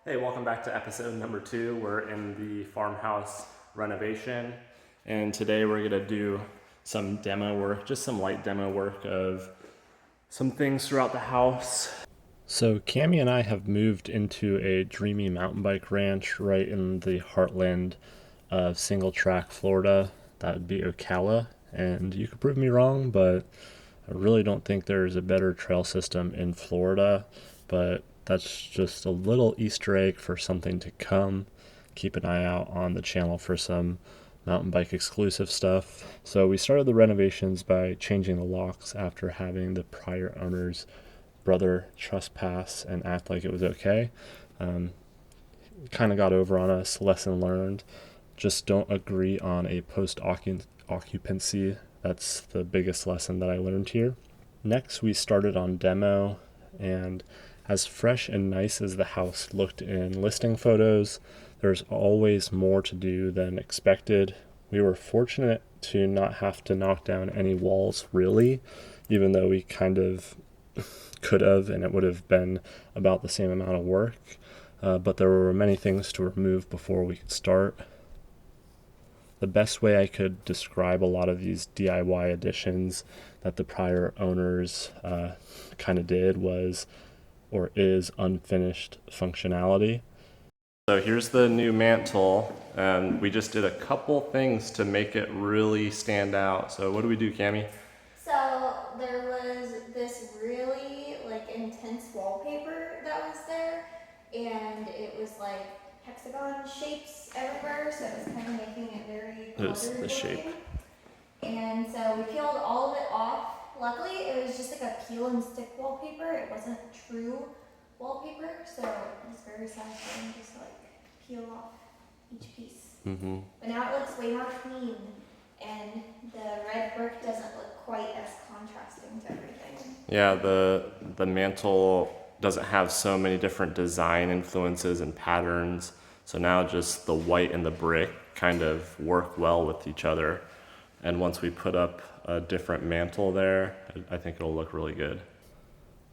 Hey, welcome back to episode number 2. We're in the farmhouse renovation, and today we're gonna do some demo work, just some light demo work of some things throughout the house. So Cami and I have moved into a dreamy mountain bike ranch right in the heartland of Single Track, Florida. That would be Ocala, and you could prove me wrong, but I really don't think there's a better trail system in Florida, but that's just a little Easter egg for something to come. Keep an eye out on the channel for some mountain bike exclusive stuff. So we started the renovations by changing the locks after having the prior owner's brother trespass and act like it was okay. Kind of got over on us, lesson learned. Just don't agree on a post occupancy. That's the biggest lesson that I learned here. Next, we started on demo, and as fresh and nice as the house looked in listing photos, there's always more to do than expected. We were fortunate to not have to knock down any walls, really, even though we kind of could have, and it would have been about the same amount of work. But there were many things to remove before we could start. The best way I could describe a lot of these DIY additions that the prior owners kind of did was, or is, unfinished functionality. So here's the new mantle, and we just did a couple things to make it really stand out. So what do we do, Cami? So there was this really intense wallpaper that was there, and it was like hexagon shapes everywhere, so it was kind of making it very It was cluttered the shape. looking. And so we peeled all of it off. Luckily, it was just like a peel and stick wallpaper. It wasn't true wallpaper, so it was very satisfying just to peel off each piece. Mm-hmm. But now it looks way more clean, and the red brick doesn't look quite as contrasting to everything. Yeah, the mantle doesn't have so many different design influences and patterns. So now just the white and the brick kind of work well with each other. And once we put up a different mantle there, I think it'll look really good.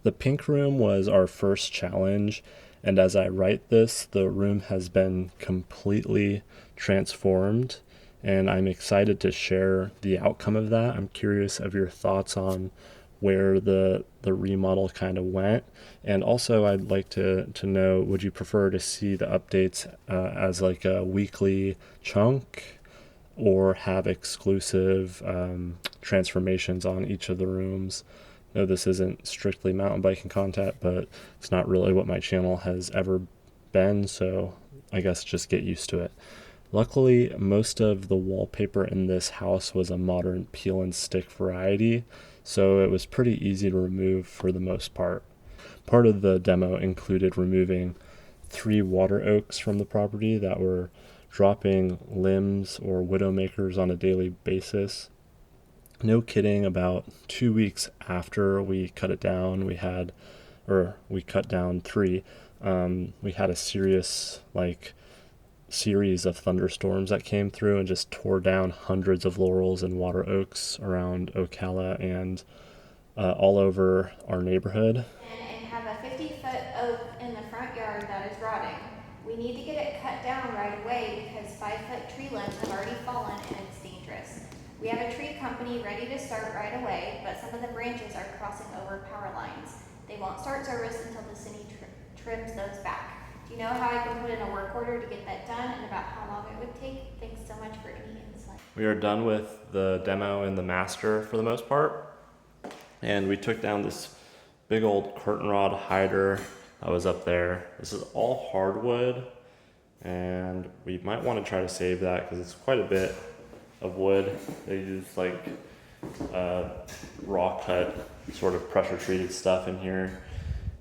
The pink room was our first challenge, and as I write this, the room has been completely transformed, and I'm excited to share the outcome of that. I'm curious of your thoughts on where the remodel kind of went, and also I'd like to know, would you prefer to see the updates as like a weekly chunk, or have exclusive transformations on each of the rooms? No, this isn't strictly mountain biking content, but it's not really what my channel has ever been, so I guess just get used to it. Luckily, most of the wallpaper in this house was a modern peel and stick variety, so it was pretty easy to remove for the most part. Part of the demo included removing 3 water oaks from the property that were dropping limbs or widowmakers on a daily basis. No kidding, about 2 weeks after we cut it down, we cut down 3. We had a serious series of thunderstorms that came through and just tore down hundreds of laurels and water oaks around Ocala and all over our neighborhood. And have a 50-foot oak in the front yard that is rotting. We need to get it cut down right away because 5-foot tree limbs have already fallen and it's dangerous. We have a tree company ready to start right away, but some of the branches are crossing over power lines. They won't start service until the city trims those back. Do you know how I can put in a work order to get that done and about how long it would take? Thanks so much for any insight. We are done with the demo and the master for the most part, and we took down this big old curtain rod hider that was up there. This is all hardwood, and we might want to try to save that because it's quite a bit of wood. They use raw cut sort of pressure treated stuff in here,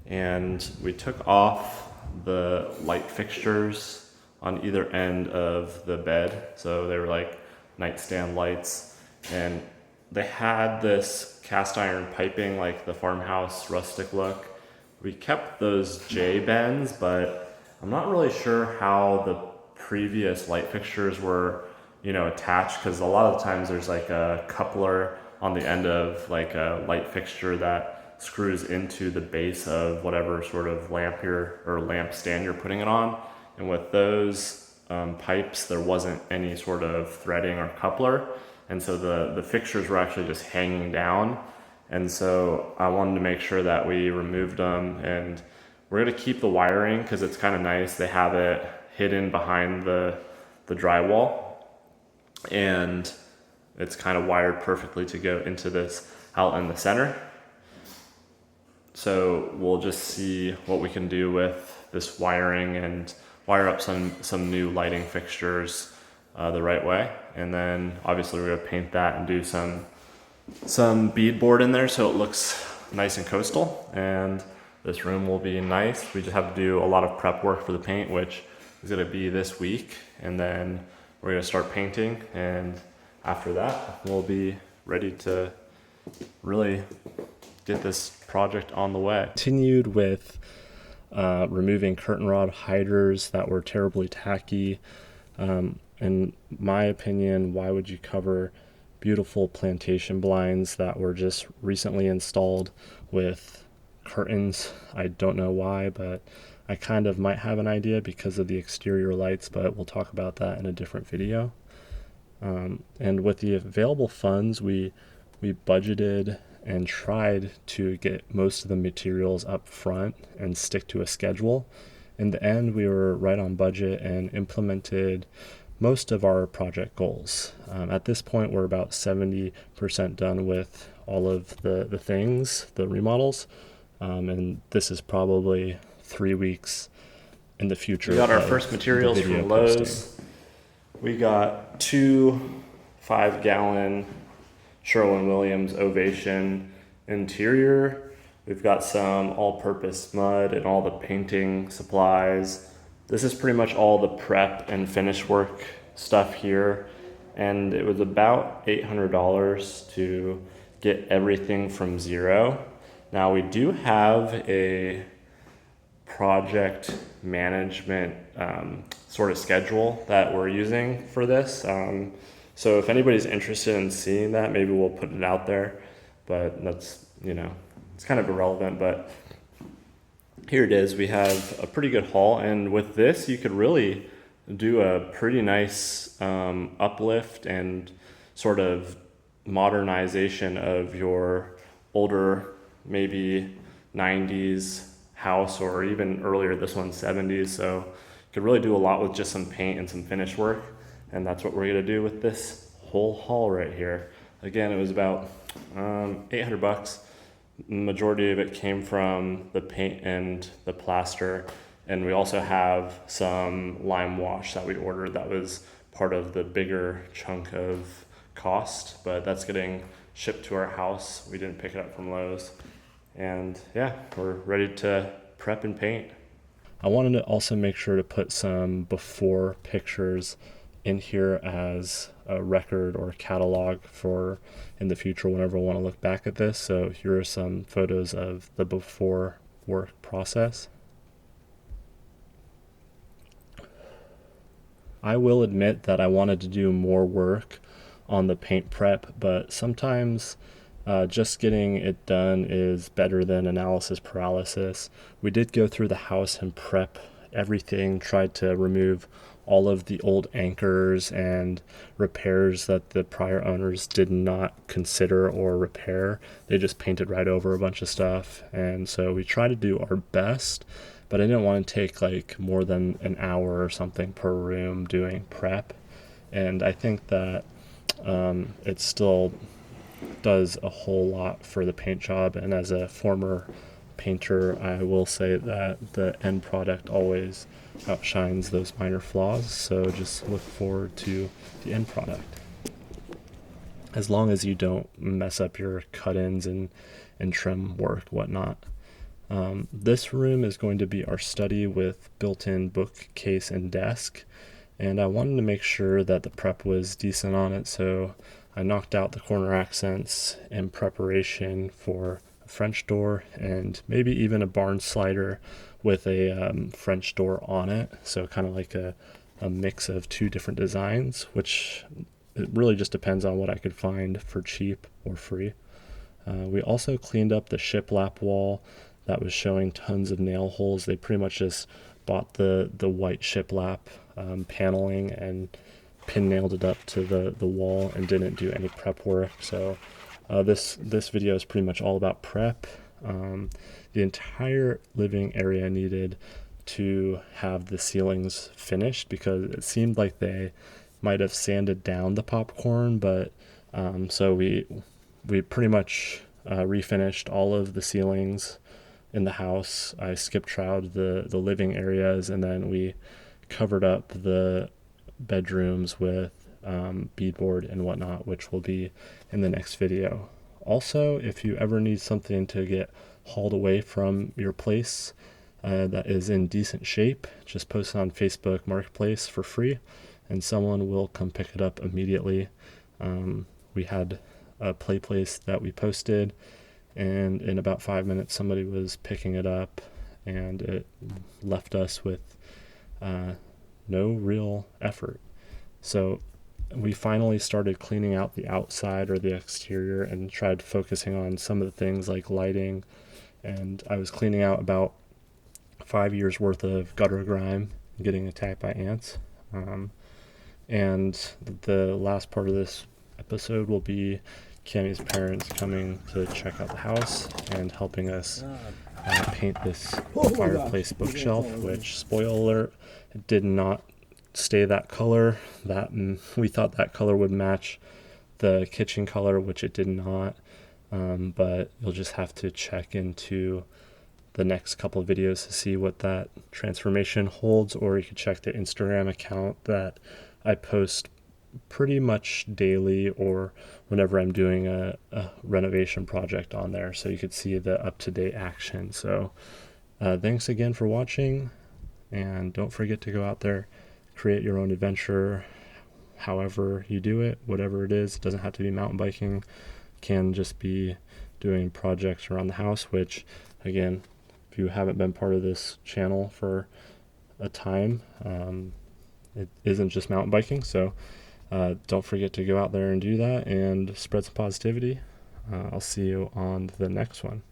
and we took off the light fixtures on either end of the bed, so they were like nightstand lights, and they had this cast iron piping like the farmhouse rustic look. We kept those J bends, but I'm not really sure how the previous light fixtures were attached, because a lot of the times there's like a coupler on the end of like a light fixture that screws into the base of whatever sort of lamp stand you're putting it on. And with those pipes, there wasn't any sort of threading or coupler. And so the fixtures were actually just hanging down. And so I wanted to make sure that we removed them, and we're gonna keep the wiring because it's kind of nice. They have it hidden behind the drywall, and it's kind of wired perfectly to go into this out in the center. So we'll just see what we can do with this wiring and wire up some new lighting fixtures the right way. And then obviously we're gonna paint that and do some beadboard in there so it looks nice and coastal. And this room will be nice. We just have to do a lot of prep work for the paint, which is gonna be this week. And then we're gonna start painting, and after that, we'll be ready to really get this project on the way. Continued with removing curtain rod hiders that were terribly tacky. In my opinion, why would you cover beautiful plantation blinds that were just recently installed with curtains? I don't know why, but I kind of might have an idea because of the exterior lights, but we'll talk about that in a different video. And with the available funds, we budgeted and tried to get most of the materials up front and stick to a schedule. In the end, we were right on budget and implemented most of our project goals. At this point, we're about 70% done with all of the things, the remodels, and this is probably 3 weeks in the future. We got our first materials from Lowe's. Posting. We got 2 5-gallon Sherwin-Williams Ovation interior. We've got some all-purpose mud and all the painting supplies. This is pretty much all the prep and finish work stuff here. And it was about $800 to get everything from zero. Now we do have a project management sort of schedule that we're using for this. So if anybody's interested in seeing that, maybe we'll put it out there, but that's, it's kind of irrelevant, but here it is. We have a pretty good haul, and with this, you could really do a pretty nice uplift and sort of modernization of your older, maybe 90s house, or even earlier, this one's 70s. So you could really do a lot with just some paint and some finish work. And that's what we're gonna do with this whole haul right here. Again, it was about $800. Majority of it came from the paint and the plaster. And we also have some lime wash that we ordered that was part of the bigger chunk of cost, but that's getting shipped to our house. We didn't pick it up from Lowe's. And yeah, we're ready to prep and paint. I wanted to also make sure to put some before pictures in here as a record or catalog for in the future whenever I want to look back at this. So here are some photos of the before work process. I will admit that I wanted to do more work on the paint prep, but sometimes just getting it done is better than analysis paralysis. We did go through the house and prep everything, tried to remove all of the old anchors and repairs that the prior owners did not consider or repair. They just painted right over a bunch of stuff. And so we tried to do our best, but I didn't want to take like more than an hour or something per room doing prep. And I think that it still does a whole lot for the paint job. And as a former painter, I will say that the end product always outshines those minor flaws. So just look forward to the end product. As long as you don't mess up your cut-ins and trim work, whatnot. This room is going to be our study with built-in bookcase and desk. And I wanted to make sure that the prep was decent on it, so I knocked out the corner accents in preparation for a French door and maybe even a barn slider with a French door on it. So kind of like a mix of 2 different designs, which it really just depends on what I could find for cheap or free. We also cleaned up the shiplap wall that was showing tons of nail holes. They pretty much just bought the white shiplap paneling and pin nailed it up to the wall and didn't do any prep work. So this video is pretty much all about prep. The entire living area needed to have the ceilings finished because it seemed like they might have sanded down the popcorn, but so we pretty much refinished all of the ceilings in the house. I skip troweled the living areas, and then we covered up the bedrooms with beadboard and whatnot, which will be in the next video. Also, if you ever need something to get hauled away from your place that is in decent shape, just post it on Facebook Marketplace for free and someone will come pick it up immediately. We had a play place that we posted, and in about 5 minutes somebody was picking it up, and it left us with no real effort. So we finally started cleaning out the outside or the exterior and tried focusing on some of the things like lighting, and I was cleaning out about 5 years worth of gutter grime, getting attacked by ants. And the last part of this episode will be Cammy's parents coming to check out the house and helping us paint this fireplace bookshelf, which, spoiler alert, it did not stay that color. We thought that color would match the kitchen color, which it did not. But you'll just have to check into the next couple of videos to see what that transformation holds, or you could check the Instagram account that I post pretty much daily or whenever I'm doing a renovation project on there, so you could see the up-to-date action. So thanks again for watching, and don't forget to go out there, create your own adventure however you do it, whatever it is. It doesn't have to be mountain biking, it can just be doing projects around the house, which again, if you haven't been part of this channel for a time, it isn't just mountain biking. So don't forget to go out there and do that and spread some positivity. I'll see you on the next one.